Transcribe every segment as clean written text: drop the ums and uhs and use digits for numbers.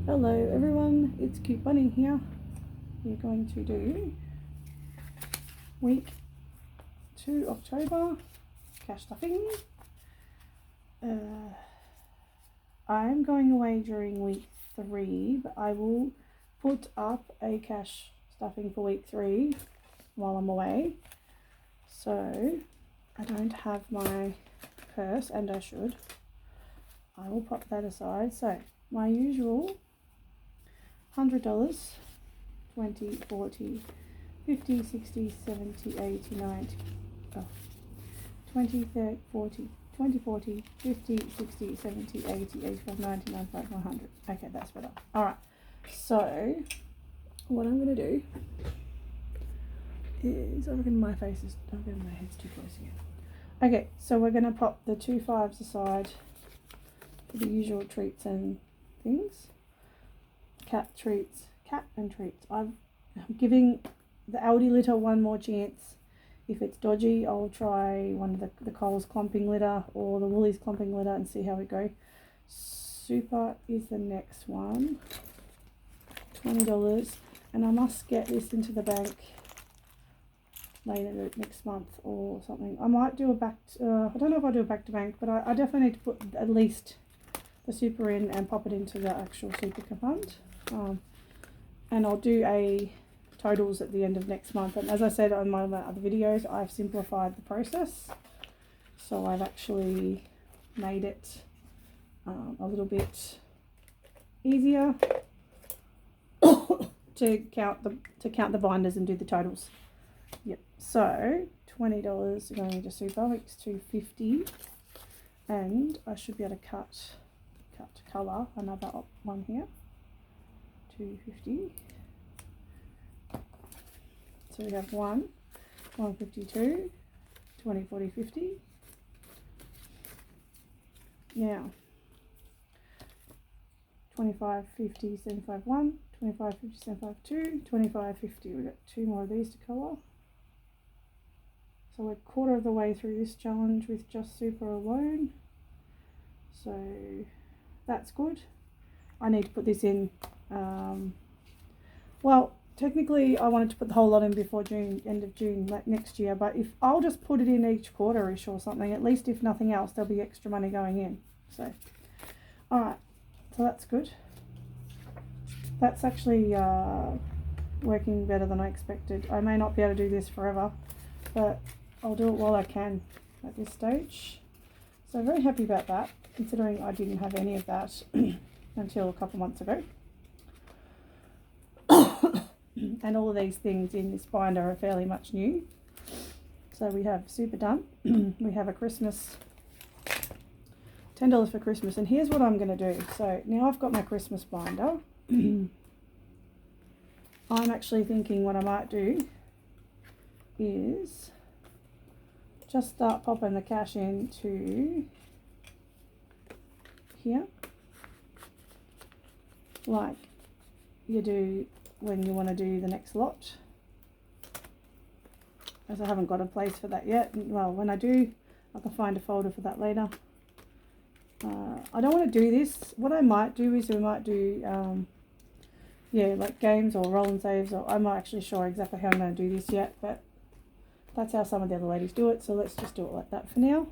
Hello everyone, it's Cute Bunny here. We're going to do week 2 October cash stuffing. I'm going away during week 3, but I will put up a cash stuffing for week 3 while I'm away. So I don't have my purse, and I should. I will pop that aside. So my usual $100, 20, 40, 50, 60, 70, 80, 90, 20, 30, 40, 20, 40, 50, 60, 70, 80, 85, 90, 95, 100. Okay, that's better. Alright, so what I'm going to do is, my head's too close again. Okay, so we're going to pop the 2 5s aside for the usual treats and things. Cat and treats. I'm giving the Aldi litter one more chance. If it's dodgy, I'll try one of the Coles clumping litter or the Woolies clumping litter and see how we go. Super is the next one. $20, and I must get this into the bank later next month or something. I might do I don't know if I'll do a back to bank, but I definitely need to put at least the super in and pop it into the actual super fund. And I'll do a totals at the end of next month. And as I said on my other videos, I've simplified the process. So I've actually made it a little bit easier to count the binders and do the totals. Yep. So $20 going to super, weeks 250, and I should be able to cut colour another one here. 250. So we have 152, 20, 40, 50. Now 25, 50, 75, 1, 25, 50, 75, 2, 25, 50. We've got 2 more of these to colour. So we're quarter of the way through this challenge with just super alone. So that's good. I need to put this in. Well, technically I wanted to put the whole lot in before June, end of June, like next year, but if I'll just put it in each quarter-ish or something, at least if nothing else, there'll be extra money going in. So, alright, so that's good. That's actually working better than I expected. I may not be able to do this forever, but I'll do it while I can at this stage. So very happy about that, considering I didn't have any of that until a couple months ago. And all of these things in this binder are fairly much new. So we have super done. We have a Christmas, $10 for Christmas. And here's what I'm going to do. So now I've got my Christmas binder. I'm actually thinking what I might do is just start popping the cash into here, like you do when you want to do the next lot, as I haven't got a place for that yet. Well, when I do, I can find a folder for that later. I don't want to do this. What I might do is we might do like games or roll and saves, or I'm not actually sure exactly how I'm going to do this yet, but that's how some of the other ladies do it, so let's just do it like that for now.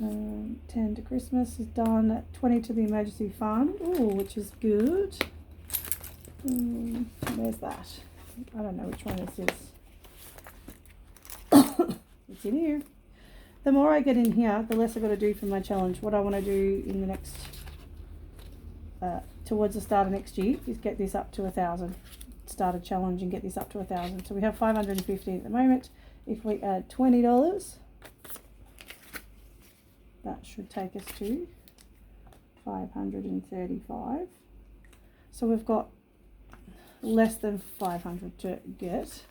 10 to Christmas is done. 20 to the emergency fund, which is good. Where's that? I don't know which one this is. It's in here. The more I get in here, the less I've got to do for my challenge. What I want to do in the next, towards the start of next year, is get this up to 1,000. Start a challenge and get this up to 1,000. So we have 550 at the moment. If we add $20, that should take us to 535. So we've got less than 500 to get,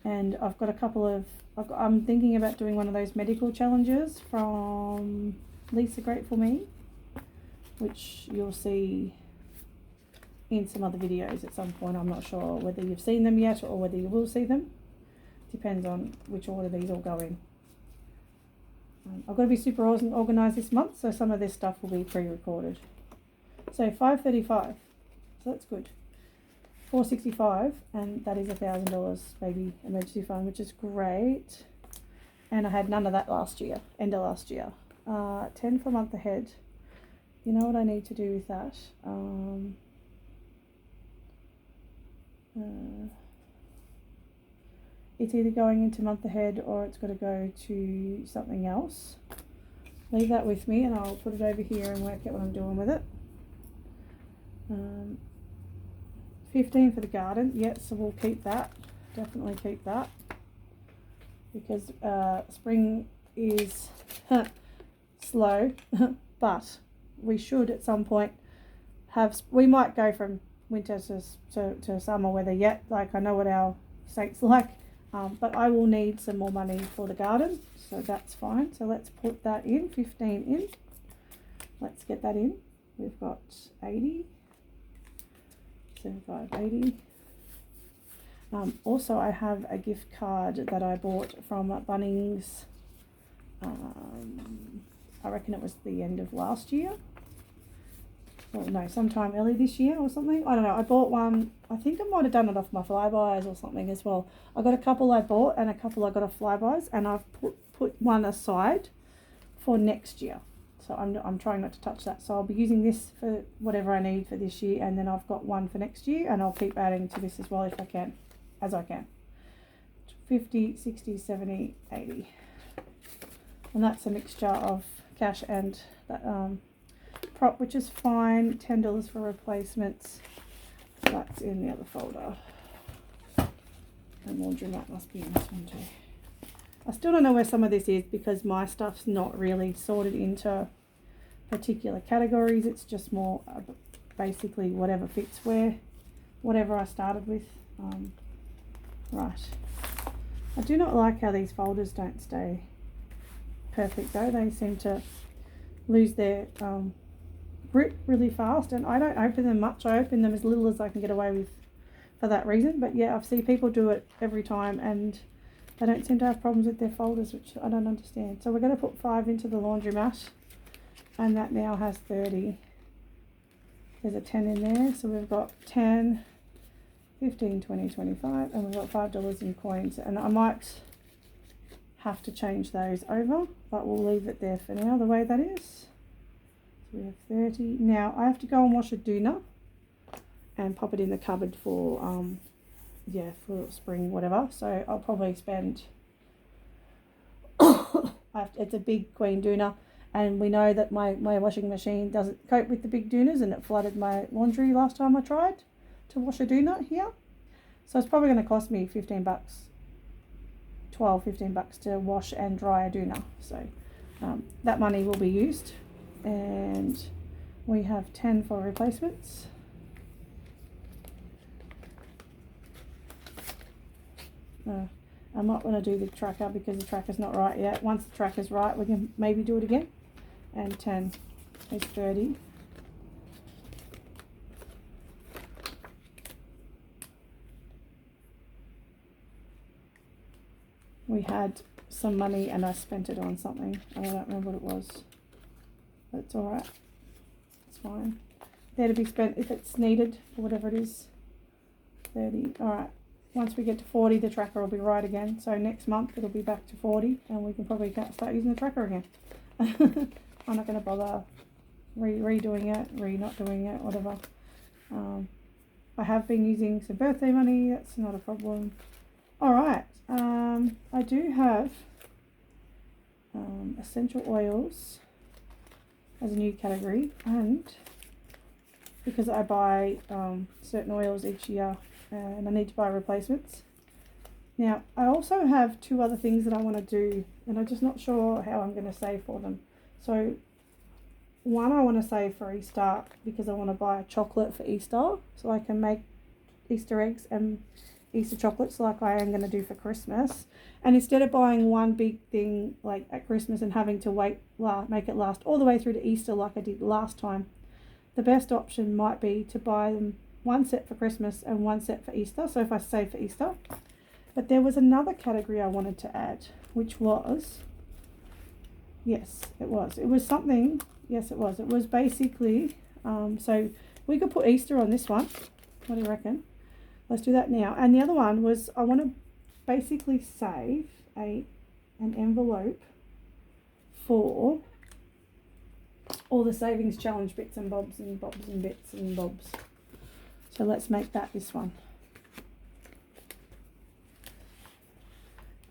and I've got a couple of, I'm thinking about doing one of those medical challenges from Lisa Grateful Me, which you'll see in some other videos at some point. I'm not sure whether you've seen them yet or whether you will see them. Depends on which order these all go in. I've got to be super organised this month, so some of this stuff will be pre-recorded. So 535. So that's good. $465, and that is $1,000 baby emergency fund, which is great. And I had none of that last year, end of last year. 10 for a month ahead. You know what I need to do with that? It's either going into month ahead or it's got to go to something else. Leave that with me and I'll put it over here and work out what I'm doing with it. 15 for the garden. Yes, so we'll keep that. Definitely keep that. Because spring is slow, but we should at some point we might go from winter to summer weather yet. Like, I know what our state's like, but I will need some more money for the garden, so that's fine. So let's put that in, 15 in. Let's get that in. We've got 80, 75, 80. Also, I have a gift card that I bought from Bunnings. I reckon it was the end of last year. Well, no, sometime early this year or something. I don't know. I bought one. I think I might have done it off my Flybuys or something as well. I got a couple I bought and a couple I got off Flybuys, and I've put one aside for next year. So I'm trying not to touch that. So I'll be using this for whatever I need for this year, and then I've got one for next year, and I'll keep adding to this as well if I can, as I can. 50, 60, 70, 80. And that's a mixture of cash and that prop, which is fine. $10 for replacements. That's in the other folder. And laundromat must be in this one too. I still don't know where some of this is because my stuff's not really sorted into particular categories. It's just more basically whatever fits where, whatever I started with. Right. I do not like how these folders don't stay perfect though. They seem to lose their grip really fast, and I don't open them much. I open them as little as I can get away with for that reason. But yeah, I've seen people do it every time and they don't seem to have problems with their folders, which I don't understand. So we're going to put 5 into the laundromat, and that now has 30. There's a 10 in there, so we've got 10, 15, 20, 25, and we've got $5 in coins. And I might have to change those over, but we'll leave it there for now the way that is. So we have 30. Now I have to go and wash a doona and pop it in the cupboard for for spring whatever. So I'll probably spend it's a big queen doona, and we know that my washing machine doesn't cope with the big doonas, and it flooded my laundry last time I tried to wash a doona here. So it's probably going to cost me $15, $15 to wash and dry a doona. So that money will be used, and we have 10 for replacements. I'm not going to do the tracker because the tracker's not right yet. Once the tracker's right, we can maybe do it again. And 10 is 30. We had some money and I spent it on something. I don't remember what it was. But it's alright. It's fine. There to be spent if it's needed, or whatever it is. 30. Alright. Once we get to 40, the tracker will be right again. So next month it'll be back to 40, and we can probably start using the tracker again. I'm not going to bother redoing it, not doing it, whatever. I have been using some birthday money. That's not a problem. Alright. I do have essential oils as a new category, and because I buy certain oils each year, and I need to buy replacements. Now, I also have 2 other things that I want to do, and I'm just not sure how I'm going to save for them. So, one, I want to save for Easter because I want to buy a chocolate for Easter, so I can make Easter eggs and Easter chocolates like I am going to do for Christmas. And instead of buying one big thing like at Christmas and having to make it last all the way through to Easter like I did last time, the best option might be to buy them one set for Christmas and one set for Easter. So if I save for Easter. But there was another category I wanted to add, which was, it was something, it was basically, so We could put Easter on this one. What do you reckon? Let's do that now. And the other one was I want to basically save an envelope for all the savings challenge bits and bobs and bobs and bits and bobs. So let's make that this one.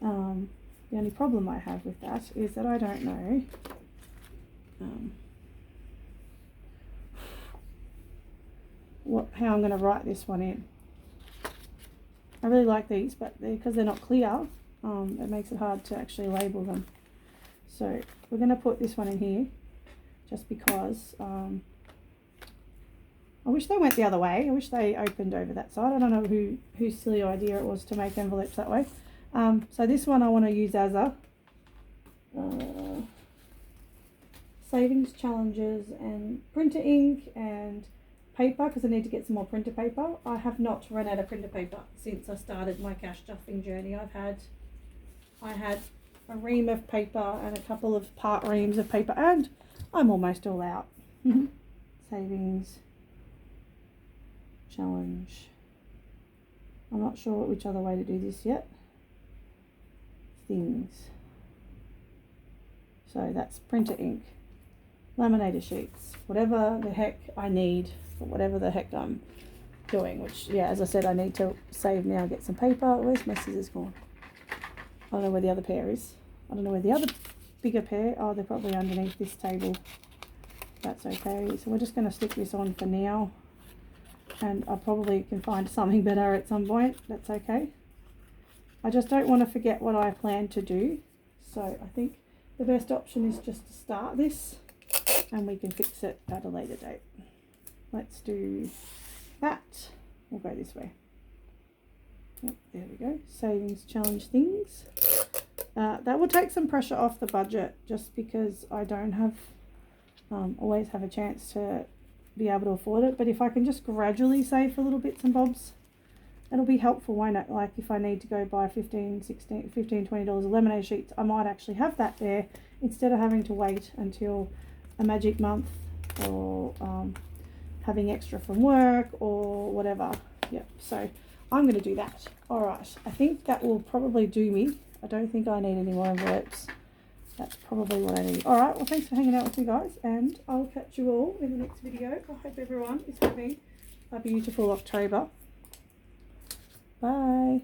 The only problem I have with that is that I don't know how I'm going to write this one in. I really like these, but because they're not clear, it makes it hard to actually label them. So we're going to put this one in here just because I wish they went the other way. I wish they opened over that side. I don't know whose silly idea it was to make envelopes that way. So this one I want to use as a savings challenges and printer ink and paper, because I need to get some more printer paper. I have not run out of printer paper since I started my cash stuffing journey. I had a ream of paper and a couple of part reams of paper, and I'm almost all out. Savings challenge. I'm not sure which other way to do this yet. Things. So that's printer ink, laminator sheets, whatever the heck I need for whatever the heck I'm doing, which, yeah, as I said, I need to save now, get some paper. Where's my scissors gone? I don't know where the other pair is. I don't know where the other bigger pair, oh, they're probably underneath this table. That's okay. So we're just going to stick this on for now, and I probably can find something better at some point. That's okay. I just don't want to forget what I plan to do. So I think the best option is just to start this, and we can fix it at a later date. Let's do that. We'll go this way. Yep, there we go. Savings challenge things. That will take some pressure off the budget, just because I don't have always have a chance to be able to afford it. But if I can just gradually save for little bits and bobs, it'll be helpful, won't it? Like if I need to go buy $15, $20 of lemonade sheets, I might actually have that there instead of having to wait until a magic month, or having extra from work or whatever. Yep, so I'm going to do that. All right, I think that will probably do me. I don't think I need any more envelopes. That's probably what I need. All right, well, thanks for hanging out with me, guys, and I'll catch you all in the next video. I hope everyone is having a beautiful October. Bye.